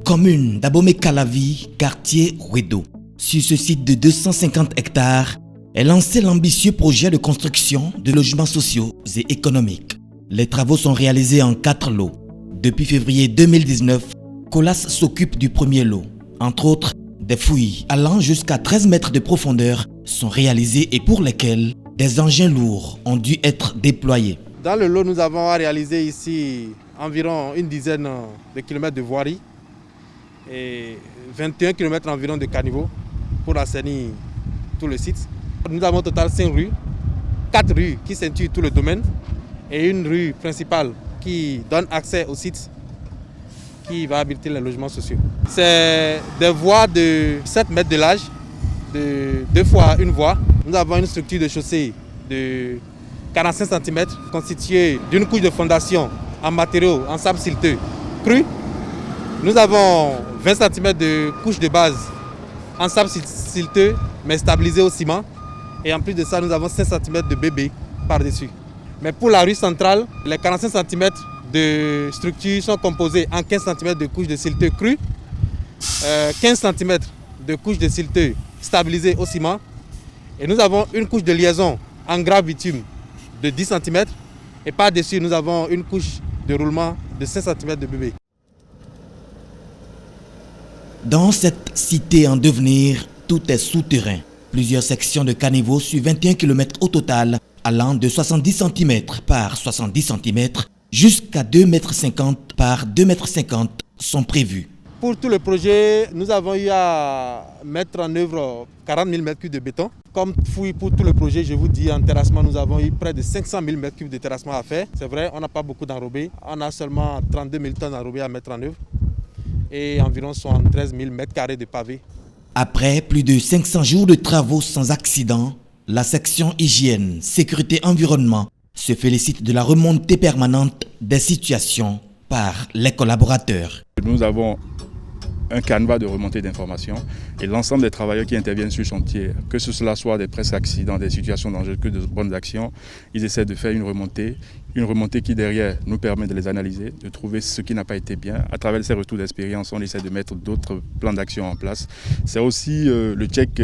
Commune d'Abomey-Calavi, quartier Ruedo. Sur ce site de 250 hectares est lancé l'ambitieux projet de construction de logements sociaux et économiques. Les travaux sont réalisés en 4 lots. Depuis février 2019, Colas s'occupe du premier lot. Entre autres, des fouilles allant jusqu'à 13 mètres de profondeur sont réalisées et pour lesquelles des engins lourds ont dû être déployés. Dans le lot, nous avons réalisé ici environ une dizaine de kilomètres de voirie et 21 km environ de caniveaux pour assainir tout le site. Nous avons au total 5 rues, 4 rues qui ceinturent tout le domaine et une rue principale qui donne accès au site qui va abriter les logements sociaux. C'est des voies de 7 mètres de large, de 2 fois une voie. Nous avons une structure de chaussée de 45 cm constituée d'une couche de fondation en matériaux en sable silteux cru. Nous avons 20 cm de couche de base en sable silteux mais stabilisé au ciment. Et en plus de ça, nous avons 5 cm de bébé par-dessus. Mais pour la rue centrale, les 45 cm de structure sont composés en 15 cm de couche de silteux cru, 15 cm de couche de silteux stabilisé au ciment. Et nous avons une couche de liaison en gras bitume de 10 cm. Et par-dessus, nous avons une couche de roulement de 5 cm de bébé. Dans cette cité en devenir, tout est souterrain. Plusieurs sections de caniveaux sur 21 km au total, allant de 70 cm par 70 cm jusqu'à 2,50 m par 2,50 m sont prévus. Pour tout le projet, nous avons eu à mettre en œuvre 40 000 m3 de béton. Comme fouille pour tout le projet, je vous dis, en terrassement, nous avons eu près de 500 000 m3 de terrassement à faire. C'est vrai, on n'a pas beaucoup d'enrobés. On a seulement 32 000 tonnes d'enrobés à mettre en œuvre et environ 73 000 m2 de pavés. Après plus de 500 jours de travaux sans accident, la section hygiène, sécurité, environnement se félicite de la remontée permanente des situations par les collaborateurs. Nous avons un canevas de remontée d'informations et l'ensemble des travailleurs qui interviennent sur le chantier, que ce soit des presque accidents, des situations dangereuses, que de bonnes actions, ils essaient de faire une remontée qui derrière nous permet de les analyser, de trouver ce qui n'a pas été bien. À travers ces retours d'expérience, on essaie de mettre d'autres plans d'action en place. C'est aussi le check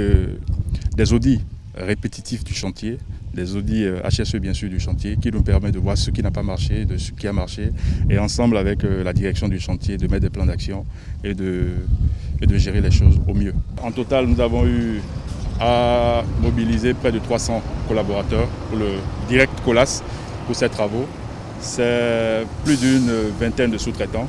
des audits répétitifs du chantier, des audits HSE bien sûr du chantier qui nous permet de voir ce qui n'a pas marché, de ce qui a marché et ensemble avec la direction du chantier de mettre des plans d'action et de gérer les choses au mieux. En total, nous avons eu à mobiliser près de 300 collaborateurs pour le direct Colas pour ces travaux. C'est plus d'une vingtaine de sous-traitants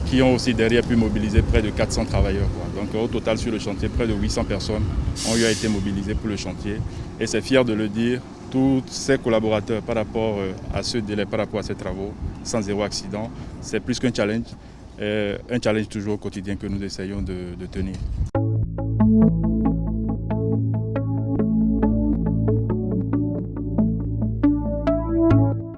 qui ont aussi derrière pu mobiliser près de 400 travailleurs. Donc au total sur le chantier, près de 800 personnes ont eu à été mobilisées pour le chantier. Et c'est fier de le dire, tous ces collaborateurs par rapport à ce délai, par rapport à ces travaux, sans zéro accident, c'est plus qu'un challenge, un challenge toujours au quotidien que nous essayons de tenir.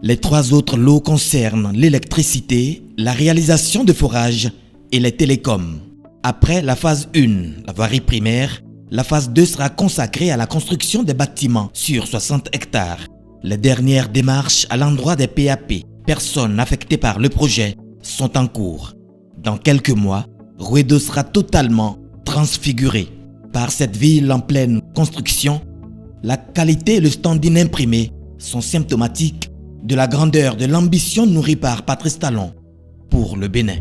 Les 3 autres lots concernent l'électricité, la réalisation de forages et les télécoms. Après la phase 1, la voirie primaire, la phase 2 sera consacrée à la construction des bâtiments sur 60 hectares. Les dernières démarches à l'endroit des PAP, personnes affectées par le projet, sont en cours. Dans quelques mois, Ruedo sera totalement transfiguré. Par cette ville en pleine construction, la qualité et le standing imprimé sont symptomatiques de la grandeur de l'ambition nourrie par Patrice Talon pour le Bénin.